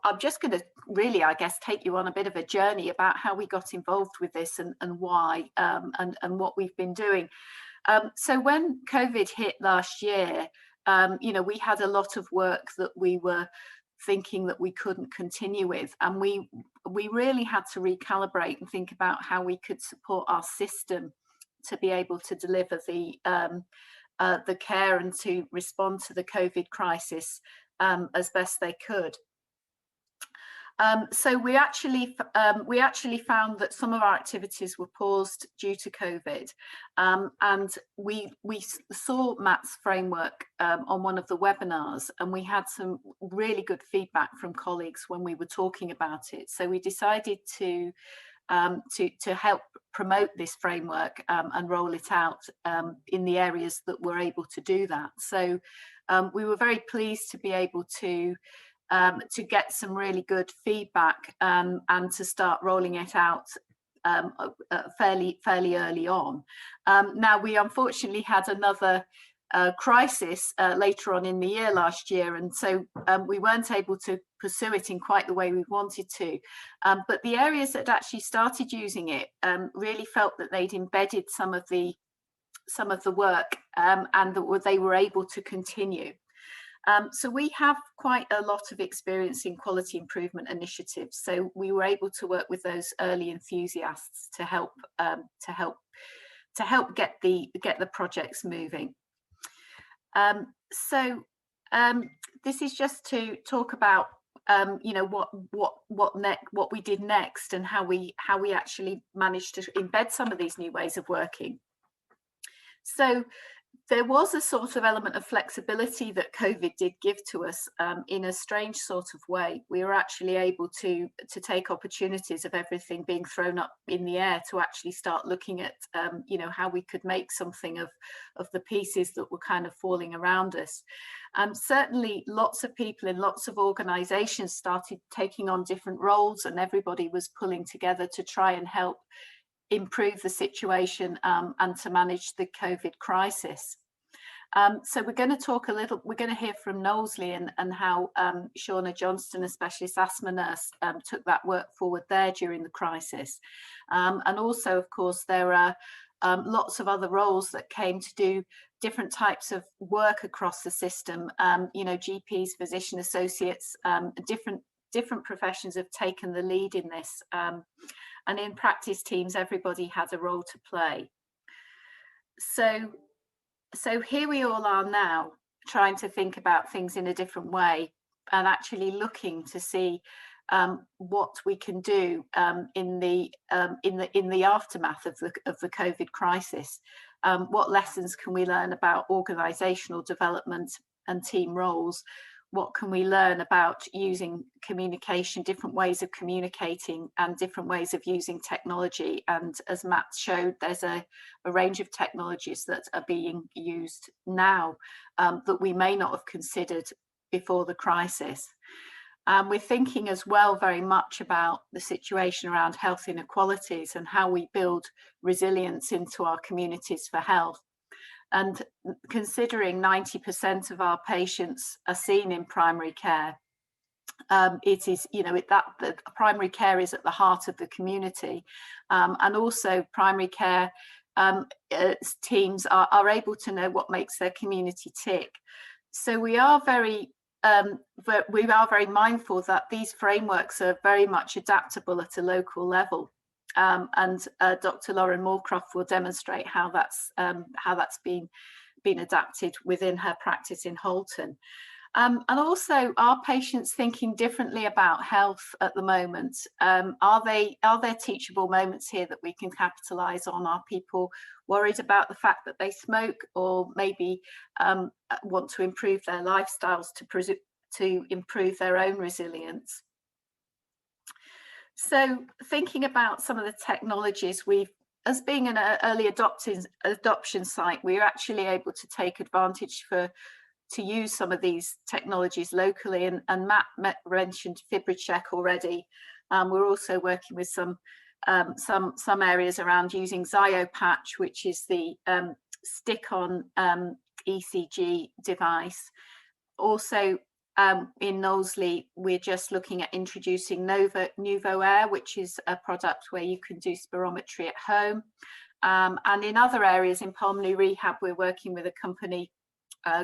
I'm just going to really, I guess, take you on a bit of a journey about how we got involved with this and why, and what we've been doing. So when COVID hit last year, we had a lot of work that we were thinking that we couldn't continue with, and we really had to recalibrate and think about how we could support our system to be able to deliver the care and to respond to the COVID crisis as best they could. So we actually found that some of our activities were paused due to COVID, and we saw Matt's framework on one of the webinars, and we had some really good feedback from colleagues when we were talking about it. So we decided to help promote this framework and roll it out in the areas that we're able to do that. So we were very pleased to be able to get some really good feedback and to start rolling it out fairly early on. Now, we unfortunately had another crisis later on in the year last year, and so we weren't able to pursue it in quite the way we wanted to. But the areas that actually started using it really felt that they'd embedded some of the work and that they were able to continue. So we have quite a lot of experience in quality improvement initiatives. So we were able to work with those early enthusiasts to help get the projects moving. This is just to talk about what we did next and how we actually managed to embed some of these new ways of working. So there was a sort of element of flexibility that COVID did give to us in a strange sort of way. We were actually able to take opportunities of everything being thrown up in the air to actually start looking at, how we could make something of the pieces that were kind of falling around us. Certainly lots of people in lots of organizations started taking on different roles, and everybody was pulling together to try and help improve the situation and to manage the COVID crisis. So we're going to hear from Knowsley and how Shauna Johnston, a specialist asthma nurse, took that work forward there during the crisis. And also, of course, there are lots of other roles that came to do different types of work across the system. GPs, physician associates, different professions have taken the lead in this. And in practice teams, everybody had a role to play. So here we all are now, trying to think about things in a different way and actually looking to see what we can do in the aftermath of the COVID crisis. What lessons can we learn about organisational development and team roles? What can we learn about using communication, different ways of communicating and different ways of using technology? And as Matt showed, there's a range of technologies that are being used now that we may not have considered before the crisis. We're thinking as well very much about the situation around health inequalities and how we build resilience into our communities for health. And considering 90% of our patients are seen in primary care, it is, the primary care is at the heart of the community, and also primary care teams are able to know what makes their community tick. So we are very mindful that these frameworks are very much adaptable at a local level. And Dr. Lauren Moorcroft will demonstrate how that's been adapted within her practice in Holton. And also, are patients thinking differently about health at the moment? Are there teachable moments here that we can capitalise on? Are people worried about the fact that they smoke, or maybe want to improve their lifestyles to improve their own resilience? So thinking about some of the technologies, as being an early adoption site, we're actually able to take advantage to use some of these technologies locally. And Matt mentioned FibriCheck already. We're also working with some areas around using XioPatch, which is the stick-on ECG device. Also In Knowsley, we're just looking at introducing Nuvo Air, which is a product where you can do spirometry at home. And in other areas in pulmonary rehab, we're working with a company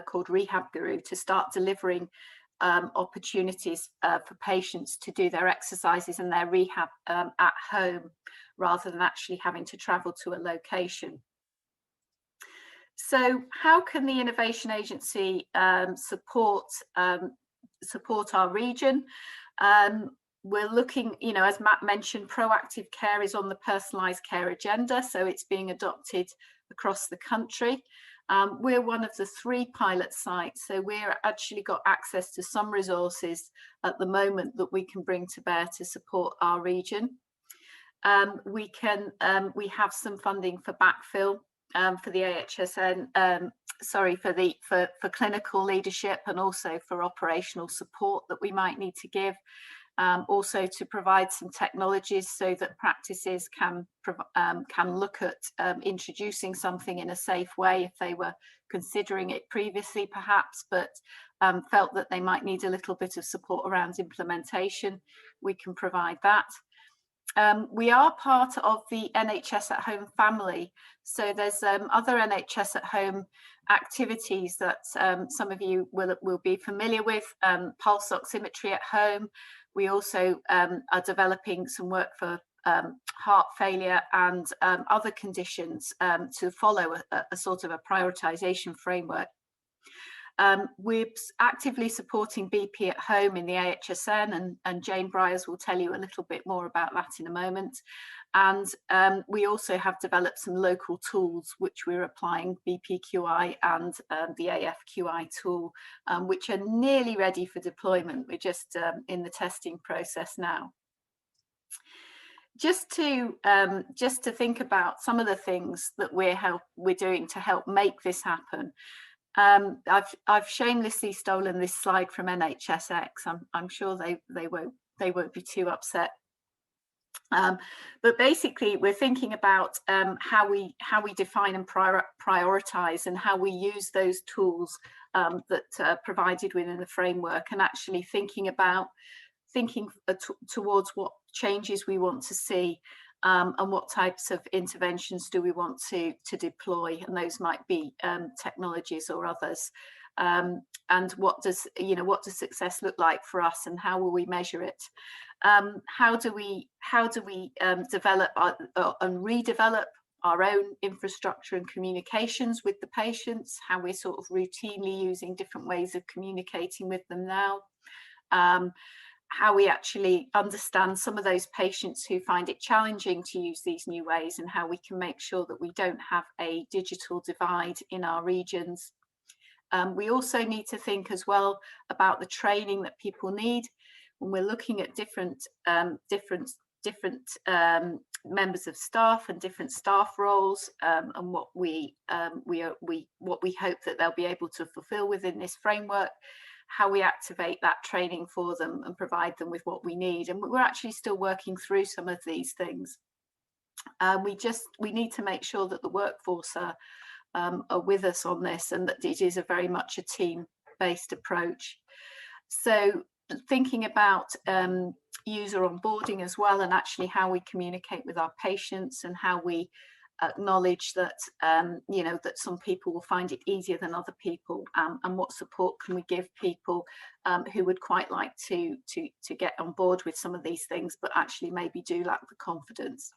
called Rehab Guru to start delivering opportunities for patients to do their exercises and their rehab at home, rather than actually having to travel to a location. So how can the Innovation Agency support our region? We're looking, as Matt mentioned, proactive care is on the personalised care agenda, so it's being adopted across the country. We're one of the 3 pilot sites, so we're actually got access to some resources at the moment that we can bring to bear to support our region. We have some funding for backfill for the AHSN, for clinical leadership, and also for operational support that we might need to give. Also to provide some technologies so that practices can look at introducing something in a safe way if they were considering it previously perhaps, but felt that they might need a little bit of support around implementation. We can provide that. We are part of the NHS at Home family, so there's other NHS at Home activities that some of you will be familiar with. Pulse oximetry at home. We also are developing some work for heart failure and other conditions to follow a sort of a prioritisation framework. We're actively supporting BP at home in the AHSN, and Jane Bryars will tell you a little bit more about that in a moment. And we also have developed some local tools which we're applying, BPQI and the AFQI tool, which are nearly ready for deployment. We're just in the testing process now. Just to think about some of the things that we're doing to help make this happen. I've shamelessly stolen this slide from NHSX. I'm sure they won't be too upset. But basically, we're thinking about how we define and prioritize, and how we use those tools that are provided within the framework, and actually thinking towards what changes we want to see. And what types of interventions do we want to deploy, and those might be technologies or others. And what does success look like for us, and how will we measure it? How do we develop and redevelop our own infrastructure and communications with the patients? How we're sort of routinely using different ways of communicating with them now. How we actually understand some of those patients who find it challenging to use these new ways, and how we can make sure that we don't have a digital divide in our regions. We also need to think as well about the training that people need when we're looking at different members of staff and different staff roles, and what we hope that they'll be able to fulfill within this framework. How we activate that training for them and provide them with what we need. And we're actually still working through some of these things. We need to make sure that the workforce are with us on this, and that it is very much a team-based approach. So thinking about user onboarding as well, and actually how we communicate with our patients, and how we acknowledge that that some people will find it easier than other people, and what support can we give people who would quite like to get on board with some of these things, but actually maybe do lack the confidence.